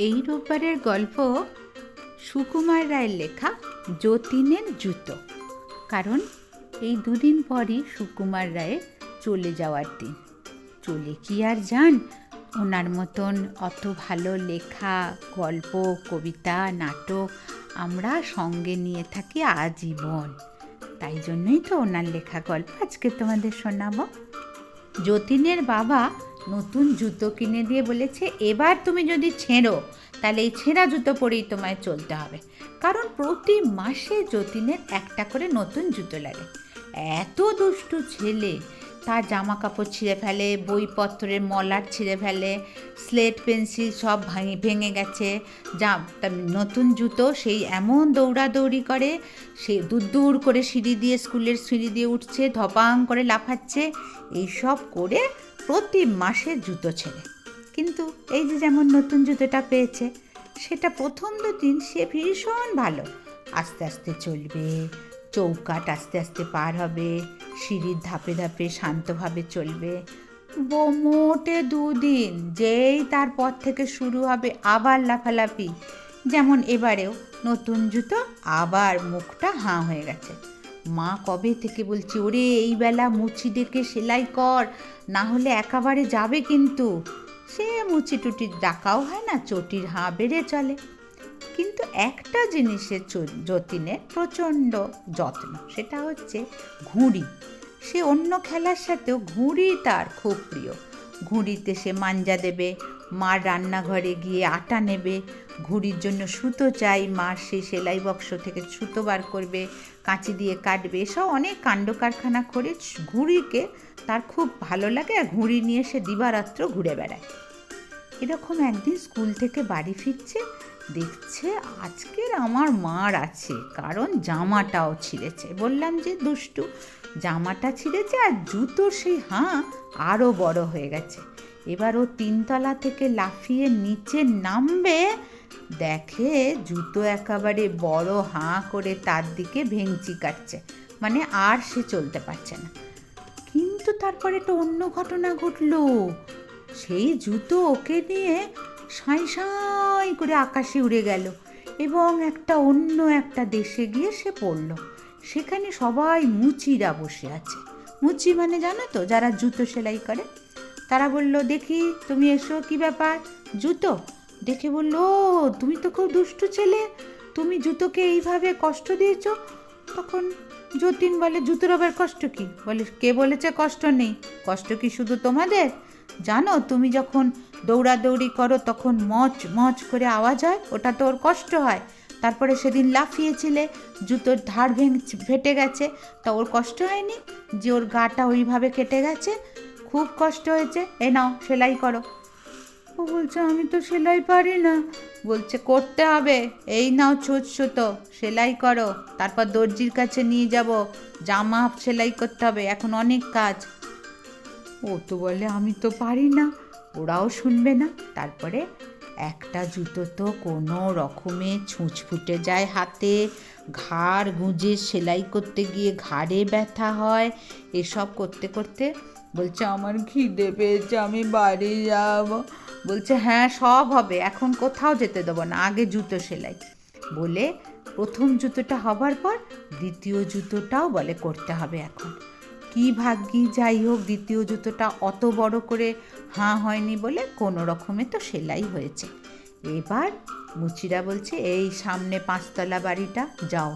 এই রোববারের গল্প সুকুমার রায়ের লেখা যতীনের জুতো। কারণ এই দুদিন পরই সুকুমার রায়ের চলে যাওয়ার দিন। চলে কি আর যান, ওনার মতন অত ভালো লেখা গল্প, কবিতা, নাটক আমরা সঙ্গে নিয়ে থাকি আজীবন। তাই জন্যই তো ওনার লেখা গল্প আজকে তোমাদের শোনাবো। যতীনের বাবা নতুন জুতো কিনে দিয়ে বলেছে, এবার তুমি যদি ছেঁড়ো তাহলে এই ছেঁড়া জুতো পরেই তোমায় চলতে হবে। কারণ প্রতি মাসে যতীনের একটা করে নতুন জুতো লাগে। এত দুষ্টু ছেলে, তার জামা কাপড় ছিঁড়ে ফেলে, বইপত্রের মলাট ছিঁড়ে ফেলে, স্লেট পেন্সিল সব ভেঙে গেছে। নতুন জুতো সেই এমন দৌড়াদৌড়ি করে, সে দূর দূর করে সিঁড়ি দিয়ে, স্কুলের সিঁড়ি দিয়ে উঠছে, ধপাং করে লাফাচ্ছে, এইসব করে প্রতি মাসে জুতো ছেড়ে। কিন্তু এই যে যেমন নতুন জুতোটা পেয়েছে, সেটা প্রথম দুদিন সে ভীষণ ভালো, আস্তে আস্তে চলবে, চৌকাঠ আস্তে আস্তে পার হবে, সিঁড়ির ধাপে ধাপে শান্তভাবে চলবে। মোটে দুদিন, যেই তারপর থেকে শুরু হবে আবার লাফালাফি। যেমন এবারেও নতুন জুতো, আবার মুখটা হাঁ হয়ে গেছে। মা কবে থেকে বলছি, ওরে এই বেলা মুচি ডেকে সেলাই কর, না হলে একেবারে যাবে কিন্তু। সে মুচি টুটি ডাকাও হয় না, চটির হাঁ বেড়ে চলে। কিন্তু একটা জিনিসের যতীনের প্রচণ্ড যত্ন, সেটা হচ্ছে ঘুড়ি। সে অন্য খেলার সাথেও ঘুড়ি তার খুব প্রিয়। ঘুড়িতে সে মাঞ্জা দেবে, মার রান্নাঘরে গিয়ে আটা নেবে, ঘুড়ির জন্য সুতো চাই, মার সেই সেলাই বক্স থেকে সুতো বার করবে, কাঁচি দিয়ে কাটবে, এসব অনেক কাণ্ড কারখানা করে ঘুড়িকে তার খুব ভালো লাগে। আর ঘুড়ি নিয়ে সে দিবারাত্র ঘুরে বেড়ায়। এরকম একদিন স্কুল থেকে বাড়ি ফিরছে, দেখছে আজকের আমার মার আছে, কারণ জামাটাও ছিঁড়েছে। বললাম যে দুষ্টু, জামাটা ছিঁড়েছে আর জুতোর সেই হাঁ আরও বড় হয়ে গেছে। এবার ও 3 তলা থেকে লাফিয়ে নিচে নামবে, দেখে জুতো একেবারে বড় হাঁ করে তার দিকে ভেঙচি কাটছে, মানে আর সে চলতে পারছে না। কিন্তু তারপরে একটা অন্য ঘটনা ঘটলো। সেই জুতো ওকে নিয়ে সাঁই সাঁই করে আকাশে উড়ে গেল এবং অন্য একটা দেশে গিয়ে সে পড়ল। সেখানে সবাই মুচিরা বসে আছে। মুচি মানে জানো তো, যারা জুতো সেলাই করে। তারা বলল, দেখি তুমি এসো, কি ব্যাপার? জুতো দেখে বলল, ও তুমি তো খুব দুষ্টু ছেলে, তুমি জুতোকে এইভাবে কষ্ট দিয়েছ। তখন যতীন বলে, জুতোর আবার কষ্ট কি? বলে, কে বলেছে কষ্ট নেই? কষ্ট কি শুধু তোমাদের? জানো, তুমি যখন দৌড়াদৌড়ি করো তখন মচ মচ করে আওয়াজ হয়, ওটা তো ওর কষ্ট হয়। তারপরে সেদিন লাফিয়েছিলে, জুতোর ধার ফেটে গেছে, তা ওর কষ্ট হয়নি যে ওর গাটা ওইভাবে কেটে গেছে? খুব কষ্ট হয়েছে, এ নাও সেলাই করো। ও বলছে, আমি তো সেলাই পারি না। বলছে, করতে হবে, এই নাও ছুঁচ সুতো, সেলাই করো, তারপর দর্জির কাছে নিয়ে যাব, জামা সেলাই করতে হবে, এখন অনেক কাজ। ও তো বলে, আমি তো পারি না। ওরাও শুনবে না। তারপরে একটা জুতো তো কোনো রকমে ছুঁচ ফুটে যায় হাতে, ঘাড় গুঁজে সেলাই করতে গিয়ে ঘাড়ে ব্যথা হয়। এসব করতে করতে বলছে, আমার খিদে পেয়েছে, আমি বাড়ি যাব। বলছে, হ্যাঁ সব হবে, এখন কোথাও যেতে দেবো না, আগে জুতো সেলাই। বলে প্রথম জুতোটা হবার পর দ্বিতীয় জুতোটাও বলে করতে হবে এখন। কি ভাগ্যি, যাই হোক, দ্বিতীয় জুতোটা অত বড় করে হাঁ হয়নি বলে কোনো রকমে তো সেলাই হয়েছে। এবার মুচিরা বলছে, এই সামনে 5 তলা বাড়িটা, যাও,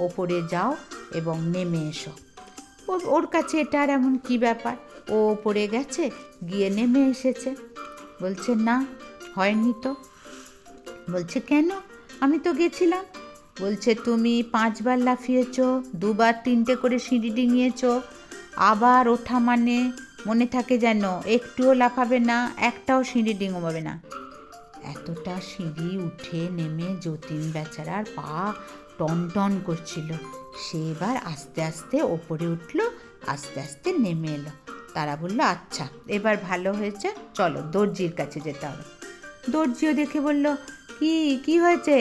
ওপরে যাও এবং নেমে এসো। ওর কাছে এটা আর এমন কী ব্যাপার, ও ওপরে গেছে, গিয়ে নেমে এসেছে। বলছে, না হয়নি তো। বলছে, কেন? আমি তো গেছিলাম। বলছে, তুমি 5 বার লাফিয়েছ, 2 বার 3টে করে সিঁড়ি ডিঙিয়েছ, আবার ওঠা মানে মনে থাকে যেন, একটুও লাফাবে না, একটাও সিঁড়ি ডিঙোবে না। এতটা সিঁড়ি উঠে নেমে যতীন বেচারার পা টন টন করছিল। সে এবার আস্তে আস্তে ওপরে উঠলো, আস্তে আস্তে নেমে এলো। তারা বলল, আচ্ছা এবার ভালো হয়েছে, চলো দর্জির কাছে যেতে হবে। দর্জিও দেখে বলল, কি হয়েছে?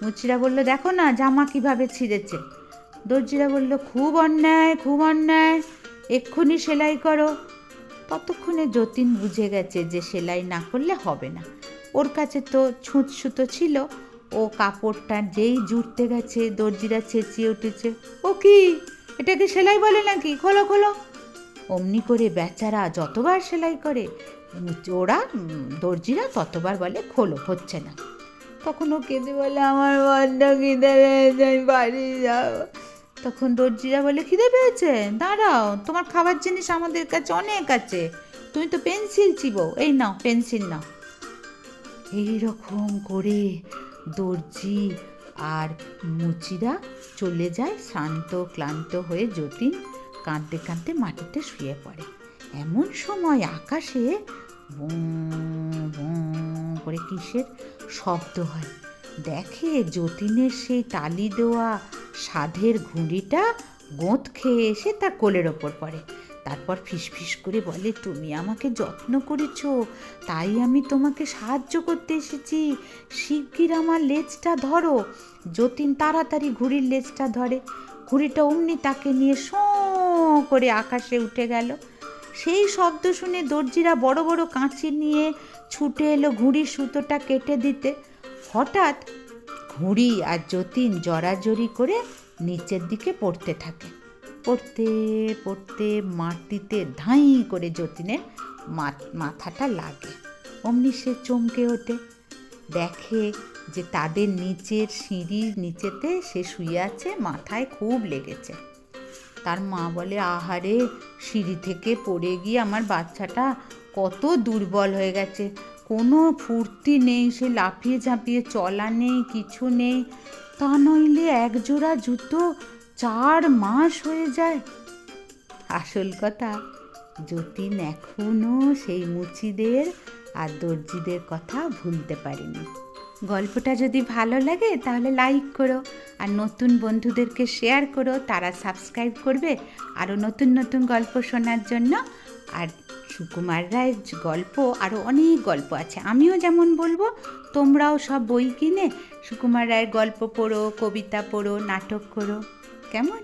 মুচিরা বলল, দেখো না জামা কিভাবে ছিঁড়েছে। দর্জিরা বলল, খুব অন্যায়, খুব অন্যায়, এক্ষুনি সেলাই করো। ততক্ষণে যতীন বুঝে গেছে যে সেলাই না করলে হবে না। ওর কাছে তো ছুঁচ সুতো ছিল। ও কাপড়টা যেই জুড়তে গেছে দর্জিরা চেঁচিয়ে উঠেছে, ও কি, এটাকে সেলাই বলে নাকি, খোলো খোলো। অমনি করে বেচারা যতবার সেলাই করে ওরা দর্জিরা ততবার বলে খোলো, হচ্ছে না। তখন ও কেঁদে বলে, আমার বড্ড খিদে পেয়েছে, আমি বাড়ি যাব। তখন দর্জিরা বলে, খিদে পেয়েছে, দাঁড়াও, তোমার খাবার জিনিস আমাদের কাছে অনেক আছে, তুমি তো পেন্সিল চিবো, এই নাও পেন্সিল নাও। এইরকম করে দর্জি আর মুচিরা চলে যায়। শ্রান্ত ক্লান্ত হয়ে যতীন কাঁদতে কাঁদতে মাটিতে শুয়ে পড়ে। এমন সময় আকাশে বঁ বঁ করে কিসের শব্দ হয়। দেখে যতীনের সেই তালি দেওয়া সাধের ঘুড়িটা গোঁত খেয়ে এসে তার কোলের ওপর পড়ে। তারপর ফিসফিস করে বলে, তুমি আমাকে যত্ন করেছ, তাই আমি তোমাকে সাহায্য করতে এসেছি, শিগগির আমার লেজটা ধরো। যতীন তাড়াতাড়ি ঘুড়ির লেজটা ধরে। ঘুড়িটা অমনি তাকে নিয়ে শোঁ করে আকাশে উঠে গেল। সেই শব্দ শুনে দর্জিরা বড় বড় কাঁচি নিয়ে ছুটে এলো ঘুড়ির সুতোটা কেটে দিতে। হঠাৎ ঘুড়ি আর যতীন জড়াজড়ি করে নিচের দিকে পড়তে থাকে। পড়তে পড়তে মাটিতে ধাঁই করে যতীনের মাথাটা লাগে। অমনি সে চমকে ওঠে, দেখে যে তাদের নিচের সিঁড়ির নিচেতে সে শুয়ে আছে, মাথায় খুব লেগেছে। তার মা বলে, আহারে, সিঁড়ি থেকে পড়ে গিয়ে আমার বাচ্চাটা কত দুর্বল হয়ে গেছে, কোনো ফুর্তি নেই, সে লাফিয়ে ঝাঁপিয়ে চলা নেই, কিছু নেই, তা নইলে একজোড়া জুতো 4 মাস হয়ে যায়। আসল কথা, যতীন এখনো সেই মুচিদের আর দর্জিদের কথা ভুলতে পারেনি। গল্পটা যদি ভালো লাগে তাহলে লাইক করো, আর নতুন বন্ধুদেরকে শেয়ার করো, তারা সাবস্ক্রাইব করবে আরও নতুন নতুন গল্প শোনার জন্য। আর সুকুমার রায়ের গল্প আরও অনেক গল্প আছে, আমিও যেমন বলবো, তোমরাও সব বই কিনে সুকুমার রায়ের গল্প পড়ো, কবিতা পড়ো, নাটক করো, কেমন?